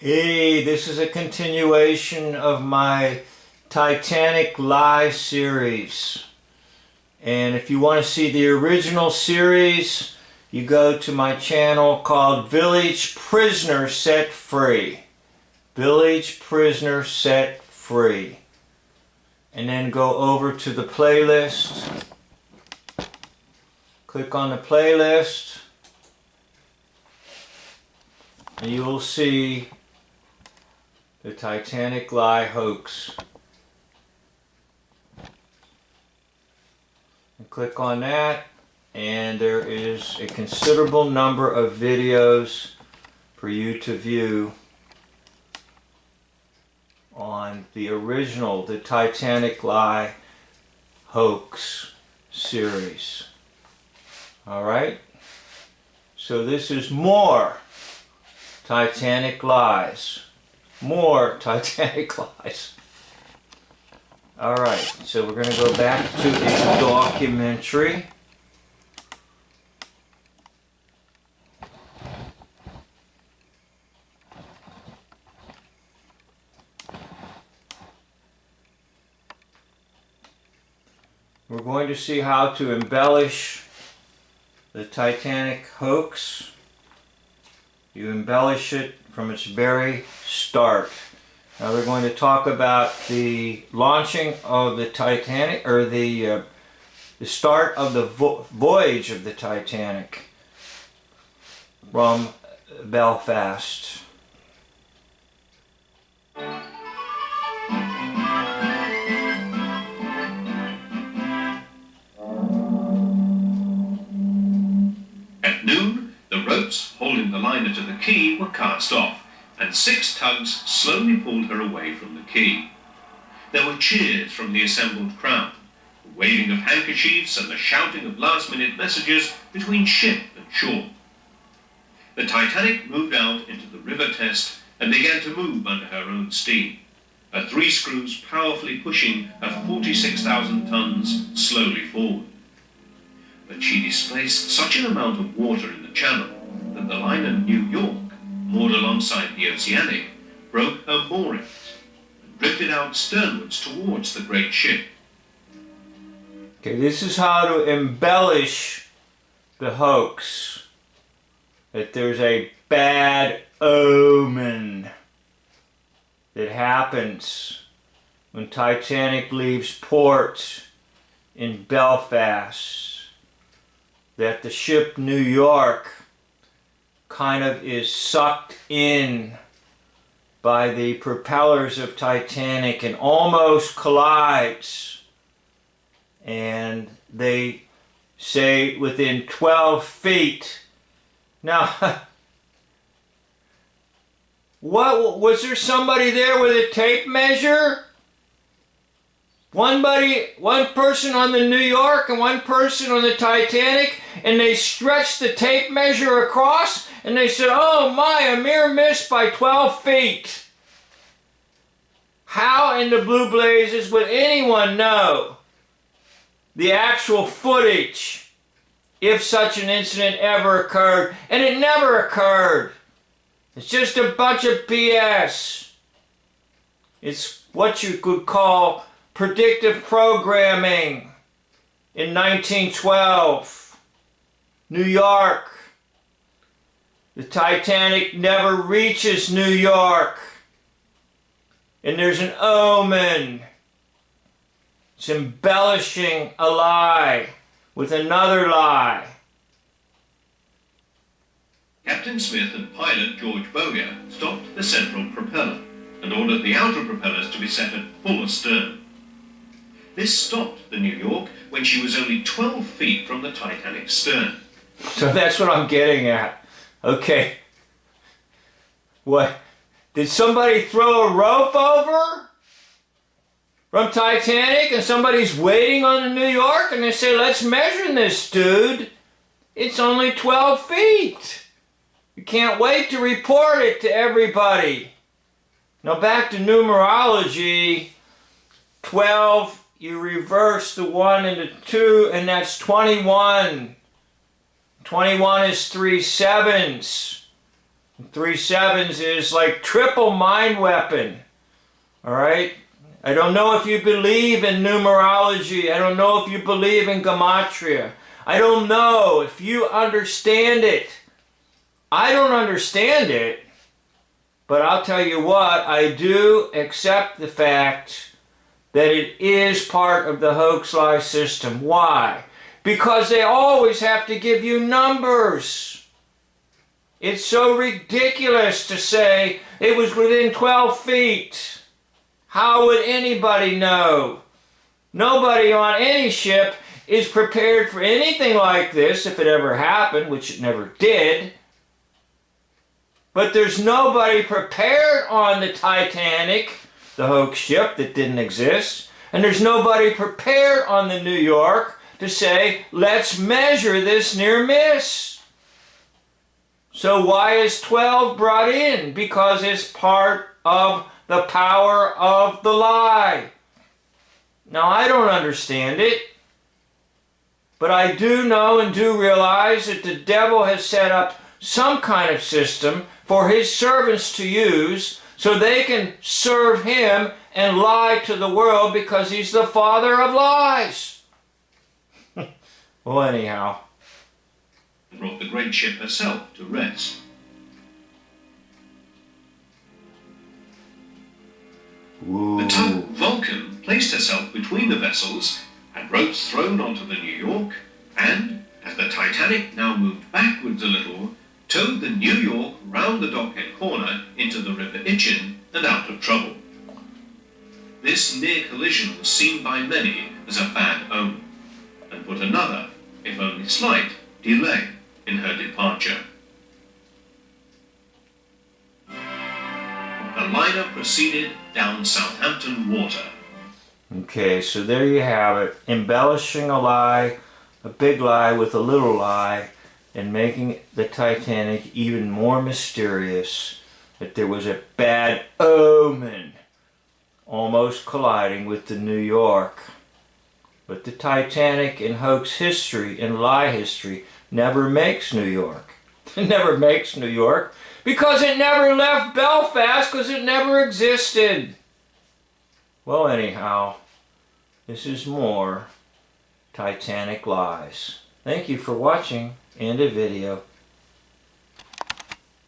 Hey, this is a continuation of my Titanic Lie series. And if you want to see the original series, you go to my channel called Village Prisoner Set Free. Village Prisoner Set Free. And then go over to the playlist. Click on the playlist. And you will see the Titanic Lie hoax. And click on that, and there is a considerable number of videos for you to view on the original, the Titanic Lie hoax series. Alright? So this is more Titanic lies. More Titanic lies. Alright, so we're going to go back to the documentary. We're going to see how to embellish the Titanic hoax. You embellish it from its very start. Now we're going to talk about the launching of the Titanic, or the start of the voyage of the Titanic from Belfast. At noon, the ropes holding the liner to the quay were cast off, and 6 tugs slowly pulled her away from the quay. There were cheers from the assembled crowd, the waving of handkerchiefs and the shouting of last-minute messages between ship and shore. The Titanic moved out into the river test and began to move under her own steam, her 3 screws powerfully pushing her 46,000 tons slowly forward. But she displaced such an amount of water in the channel that the liner New York, moored alongside the Oceanic, broke her moorings and drifted out sternwards towards the great ship. Okay, this is how to embellish the hoax. That there's a bad omen that happens when Titanic leaves port in Belfast. That the ship New York kind of is sucked in by the propellers of Titanic and almost collides. And they say within 12 feet. Now, what was there somebody there with a tape measure? One person on the New York and one person on the Titanic, and they stretched the tape measure across, and they said, "Oh my, a mere miss by 12 feet. How in the blue blazes would anyone know the actual footage if such an incident ever occurred? And it never occurred. It's just a bunch of BS. It's what you could call predictive programming in 1912. New York. The Titanic never reaches New York. And there's an omen. It's embellishing a lie with another lie. Captain Smith and pilot George Bowyer stopped the central propeller and ordered the outer propellers to be set at full astern. This stopped the New York when she was only 12 feet from the Titanic's stern. So that's what I'm getting at. Okay. What? Did somebody throw a rope over from Titanic and somebody's waiting on the New York and they say, "Let's measure this, dude. It's only 12 feet. You can't wait to report it to everybody." Now back to numerology. 12, you reverse the 1 and the 2, and that's 21. 21 is 3 sevens. 3 sevens is like triple mind weapon. All right? I don't know if you believe in numerology. I don't know if you believe in gematria. I don't know if you understand it. I don't understand it. But I'll tell you what, I do accept the fact that it is part of the hoax lie system. Why? Because they always have to give you numbers. It's so ridiculous to say it was within 12 feet. How would anybody know? Nobody on any ship is prepared for anything like this if it ever happened, which it never did. But there's nobody prepared on the Titanic, the hoax ship that didn't exist. And there's nobody prepared on the New York to say, let's measure this near miss. So why is 12 brought in? Because it's part of the power of the lie. Now, I don't understand it, but I do know and do realize that the devil has set up some kind of system for his servants to use so they can serve him and lie to the world because he's the father of lies. Well, anyhow. Brought the great ship herself to rest. Ooh. The tug Vulcan placed herself between the vessels, had ropes thrown onto the New York, and, as the Titanic now moved backwards a little, towed the New York round the dockhead corner into the River Itchen and out of trouble. This near collision was seen by many as a bad omen, and put another, if only slight, delay in her departure. The liner proceeded down Southampton water. Okay, so there you have it. Embellishing a lie, a big lie with a little lie, and making the Titanic even more mysterious. That there was a bad omen almost colliding with the New York. But the Titanic in hoax history, in lie history, never makes New York. It never makes New York because it never left Belfast because it never existed. Well, anyhow, this is more Titanic lies. Thank you for watching. End of video.